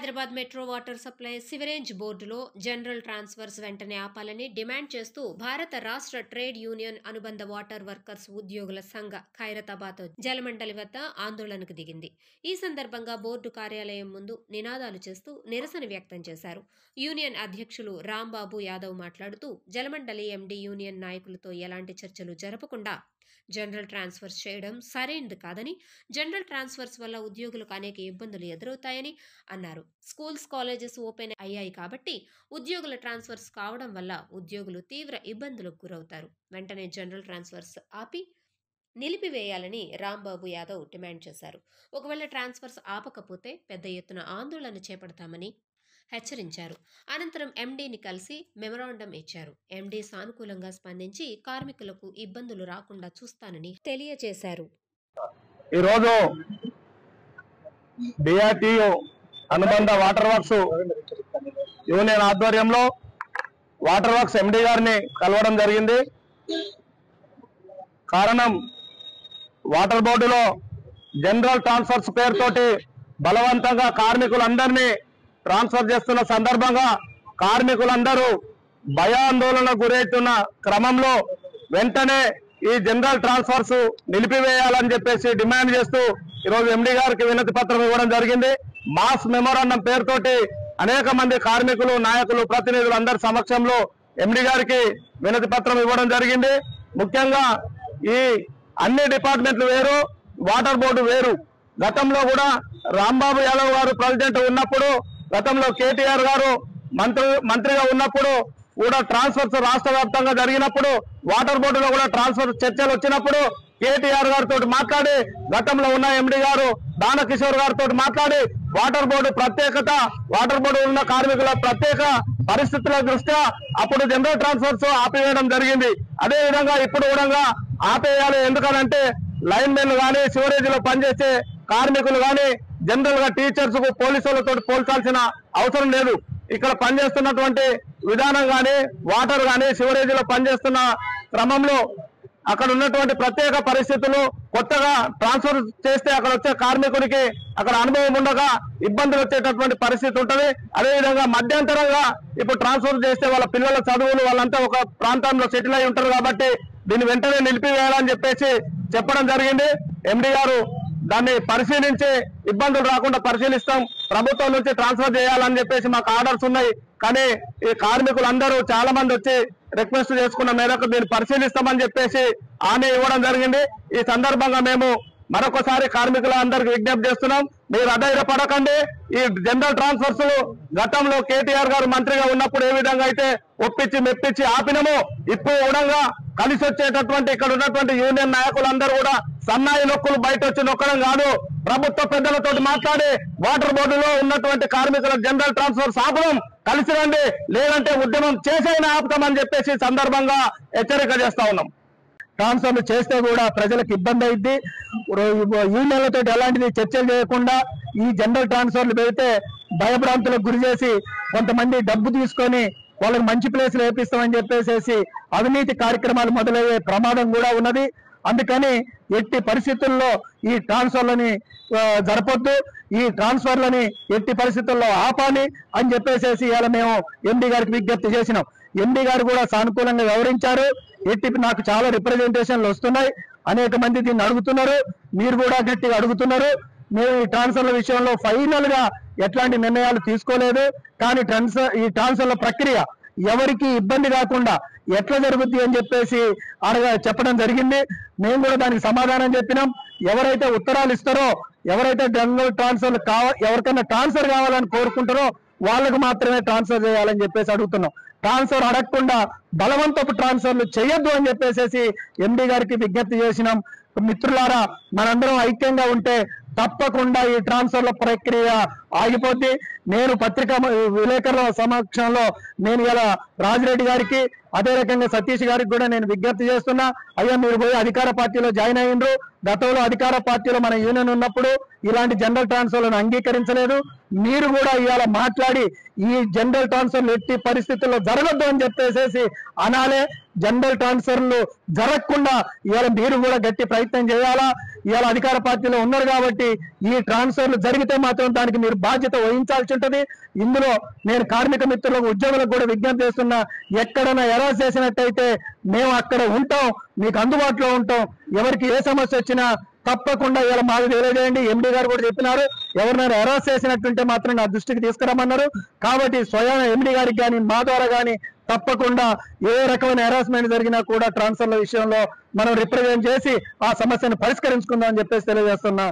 Hyderabad metro water supply sewerage బోర్డులో general transfers వెంటనే ఆపాలని డిమాండ్ చేస్తూ భారత రాష్ట్ర ట్రేడ్ యూనియన్ అనుబంధ వాటర్ వర్కర్స్ ఉద్యోగుల సంఘ ఖైరతాబాద్ జలమండలి వద్ద ఆందోళనకు దిగింది. ఈ సందర్భంగా బోర్డు కార్యాలయం ముందు నినాదాలు చేస్తూ నిరసన వ్యక్తం చేశారు. యూనియన్ అధ్యక్షులు రాంబాబు యాదవ్ మాట్లాడుతూ జలమండలి ఎండీ యూనియన్ నాయకులతో ఎలాంటి చర్చలు జరపకుండా జనరల్ ట్రాన్స్ఫర్స్ చేయడం సరైనది కాదని, జనరల్ ట్రాన్స్ఫర్స్ వల్ల ఉద్యోగులకు అనేక ఇబ్బందులు ఎదురవుతాయని అన్నారు. స్కూల్స్, కాలేజెస్ ఓపెన్ అయ్యాయి కాబట్టి ఉద్యోగుల ట్రాన్స్ఫర్స్ కావడం వల్ల ఉద్యోగులు తీవ్ర ఇబ్బందులకు గురవుతారు. వెంటనే జనరల్ ట్రాన్స్ఫర్స్ ఆపి నిలిపివేయాలని రాంబాబు యాదవ్ డిమాండ్ చేశారు. ఒకవేళ ట్రాన్స్ఫర్స్ ఆపకపోతే పెద్ద ఎత్తున ఆందోళన చేపడతామని హెచ్చరించారు. అనంతరం ఎండీని కలిసి మెమరాండం ఇచ్చారు. ఎండీ సానుకూలంగా స్పందించి కార్మికులకు ఇబ్బందులు రాకుండా చూస్తానని తెలియజేశారు. ఈరోజు డిఆర్టీయూ అనుబంధ వాటర్ వర్క్స్ యూనియన్ ఆధ్వర్యంలో వాటర్ వర్క్స్ ఎండీ గారిని కలవడం జరిగింది. కారణం, వాటర్ బోర్డులో జనరల్ ట్రాన్స్ఫర్స్ పేరుతోటి బలవంతంగా కార్మికులందరినీ ట్రాన్స్ఫర్ చేస్తున్న సందర్భంగా కార్మికులందరూ భయాందోళనకు గురవుతున్న క్రమంలో వెంటనే ఈ జనరల్ ట్రాన్స్ఫర్స్ నిలిపివేయాలని చెప్పేసి డిమాండ్ చేస్తూ ఈరోజు ఎండీ గారికి వినతి పత్రం ఇవ్వడం జరిగింది. మాస్ మెమోరాండం పేరుతోటి అనేక మంది కార్మికులు, నాయకులు, ప్రతినిధులు అందరి సమక్షంలో ఎండీ గారికి వినతి పత్రం ఇవ్వడం జరిగింది. ముఖ్యంగా ఈ అన్ని డిపార్ట్మెంట్లు వేరు, వాటర్ బోర్డు వేరు. గతంలో కూడా రాంబాబు యాదవ్ గారు ప్రెసిడెంట్ ఉన్నప్పుడు, గతంలో కేటీఆర్ గారు మంత్రిగా ఉన్నప్పుడు కూడా ట్రాన్స్ఫర్స్ రాష్ట్ర వ్యాప్తంగా జరిగినప్పుడు వాటర్ బోర్డులో కూడా ట్రాన్స్ఫర్ చర్చలు వచ్చినప్పుడు కేటీఆర్ గారితో మాట్లాడి, గతంలో ఉన్న ఎండీ గారు దానకిషోర్ గారితో మాట్లాడి వాటర్ బోర్డు ప్రత్యేకత, వాటర్ బోర్డు ఉన్న కార్మికుల ప్రత్యేక పరిస్థితుల దృష్ట్యా అప్పుడు జనరల్ ట్రాన్స్ఫర్స్ ఆపివేయడం జరిగింది. అదేవిధంగా ఇప్పుడు కూడా ఆపేయాలి. ఎందుకనంటే లైన్ మెన్లు కానీ, సివరేజ్ లో పనిచేసే కార్మికులు కానీ, జనరల్ గా టీచర్స్ కు పోలీసులతో పోల్చాల్సిన అవసరం లేదు. ఇక్కడ పనిచేస్తున్నటువంటి విధానం కానీ, వాటర్ కానీ, సివరేజ్ లో పనిచేస్తున్న క్రమంలో అక్కడ ఉన్నటువంటి ప్రత్యేక పరిస్థితులు, కొత్తగా ట్రాన్స్ఫర్ చేస్తే అక్కడ వచ్చే కార్మికుడికి అక్కడ అనుభవం ఉండగా ఇబ్బందులు వచ్చేటటువంటి పరిస్థితి ఉంటుంది. అదేవిధంగా మధ్యంతరంగా ఇప్పుడు ట్రాన్స్ఫర్ చేస్తే వాళ్ళ పిల్లల చదువులు, వాళ్ళంతా ఒక ప్రాంతంలో సెటిల్ అయి ఉంటారు కాబట్టి దీన్ని వెంటనే నిలిపివేయాలని చెప్పేసి చెప్పడం జరిగింది. ఎండీ గారు దాన్ని పరిశీలించి ఇబ్బందులు రాకుండా పరిశీలిస్తాం, ప్రభుత్వం నుంచి ట్రాన్స్ఫర్ చేయాలని చెప్పేసి మాకు ఆర్డర్స్ ఉన్నాయి. కానీ ఈ కార్మికులందరూ చాలా మంది వచ్చి రిక్వెస్ట్ చేసుకున్న మేరకు దీన్ని పరిశీలిస్తామని చెప్పేసి హామీ ఇవ్వడం జరిగింది. ఈ సందర్భంగా మేము మరొకసారి కార్మికులందరికీ విజ్ఞప్తి చేస్తున్నాం, మీరు అధైర్యపడకండి. ఈ జనరల్ ట్రాన్స్ఫర్స్ గతంలో కేటీఆర్ గారు మంత్రిగా ఉన్నప్పుడు ఏ విధంగా అయితే ఒప్పించి మెప్పించి ఆపినమో, ఇప్పుడు కూడా కలిసి వచ్చేటటువంటి ఇక్కడ ఉన్నటువంటి యూనియన్ నాయకులందరూ కూడా సన్నాయి నొక్కులు బయట వచ్చి నొక్కడం కాదు, ప్రభుత్వ పెద్దలతో మాట్లాడి వాటర్ బోర్డులో ఉన్నటువంటి కార్మికుల జనరల్ ట్రాన్స్ఫర్స్ ఆపడం, కలిసి రండి, లేదంటే ఉద్యమం చేసైనా ఆపుతామని చెప్పేసి సందర్భంగా హెచ్చరిక చేస్తా ఉన్నాం. ట్రాన్స్ఫర్లు చేస్తే కూడా ప్రజలకు ఇబ్బంది అయింది. యూనియన్లతో ఎలాంటిది చర్చలు చేయకుండా ఈ జనరల్ ట్రాన్స్ఫర్లు పెడితే భయభ్రాంతులకు గురి చేసి కొంతమంది డబ్బు తీసుకొని వాళ్ళకి మంచి ప్లేస్లు వేపిస్తామని చెప్పేసి అవినీతి కార్యక్రమాలు మొదలయ్యే ప్రమాదం కూడా ఉన్నది. అందుకని ఎట్టి పరిస్థితుల్లో ఈ ట్రాన్స్ఫర్లని జరపొద్దు, ఈ ట్రాన్స్ఫర్లని ఎట్టి పరిస్థితుల్లో ఆపాలి అని చెప్పేసి ఇవాళ మేము ఎండీ గారికి విజ్ఞప్తి చేసినాం. ఎండీ గారు కూడా సానుకూలంగా వివరించారు. నాకు చాలా రిప్రజెంటేషన్లు వస్తున్నాయి, అనేక మంది దీన్ని అడుగుతున్నారు, మీరు కూడా గట్టిగా అడుగుతున్నారు. మేము ఈ ట్రాన్స్ఫర్ల విషయంలో ఫైనల్ గా ఎట్లాంటి నిర్ణయాలు తీసుకోలేదు. కానీ ఈ ట్రాన్స్ఫర్ల ప్రక్రియ ఎవరికి ఇబ్బంది కాకుండా ఎట్లా జరుగుద్ది అని చెప్పేసి చెప్పడం జరిగింది. మేము కూడా దానికి సమాధానం చెప్పినాం. ఎవరైతే ఉత్తరాలు ఇస్తారో, ఎవరైతే జనరల్ ట్రాన్స్ఫర్ ఎవరికైనా ట్రాన్స్ఫర్ కావాలని కోరుకుంటారో వాళ్ళకు మాత్రమే ట్రాన్స్ఫర్ చేయాలని చెప్పేసి అడుగుతున్నాం. ట్రాన్స్ఫర్ అడగకుండా బలవంతపు ట్రాన్స్ఫర్లు చేయొద్దు అని చెప్పేసి ఎండీ గారికి విజ్ఞప్తి చేసినాం. మిత్రులారా, మనందరం ఐక్యంగా ఉంటే తప్పకుండా ఈ ట్రాన్స్ఫర్ల ప్రక్రియ ఆగిపోద్ది. నేను పత్రికా విలేకరుల సమక్షంలో నేను ఇలా రాజిరెడ్డి గారికి, అదే రకంగా సతీష్ గారికి కూడా నేను విజ్ఞప్తి చేస్తున్నా, అయ్యా మీరు పోయి అధికార పార్టీలో జాయిన్ అయ్యిండ్రు. గతంలో అధికార పార్టీలో మన యూనియన్ ఉన్నప్పుడు ఇలాంటి జనరల్ ట్రాన్స్ఫర్లను అంగీకరించలేదు. మీరు కూడా ఇవాళ మాట్లాడి ఈ జనరల్ ట్రాన్స్ఫర్లు ఎట్టి పరిస్థితుల్లో జరగద్దు అని చెప్పేసి అనాలే. జనరల్ ట్రాన్స్ఫర్లు జరగకుండా ఇవాళ మీరు కూడా గట్టి ప్రయత్నం చేయాలా. ఇవాళ అధికార పార్టీలో ఉన్నారు కాబట్టి ఈ ట్రాన్స్ఫర్లు జరిగితే మాత్రం దానికి మీరు బాధ్యత వహించాల్సి ఉంటుంది. ఇందులో నేను కార్మిక మిత్రులకు, ఉద్యోగులకు కూడా విజ్ఞప్తి చేస్తున్నా, ఎక్కడైనా ఎరాస్ చేసినట్టయితే మేము అక్కడ ఉంటాం, మీకు అందుబాటులో ఉంటాం. ఎవరికి ఏ సమస్య వచ్చినా తప్పకుండా ఇలా మాకు తెలియజేయండి. ఎండి గారు కూడా చెప్పినారు, ఎవరినైనా ఎరాస్ చేసినట్టుంటే మాత్రం నా దృష్టికి తీసుకురమ్మన్నారు. కాబట్టి స్వయం ఎండి గారికి కానీ మా ద్వారా కానీ తప్పకుండా ఏ రకమైన హెరాస్మెంట్ జరిగినా కూడా ట్రాన్స్ఫర్ల విషయంలో మనం రిప్రజెంట్ చేసి ఆ సమస్యను పరిష్కరించుకుందాం అని చెప్పేసి తెలియజేస్తున్నా.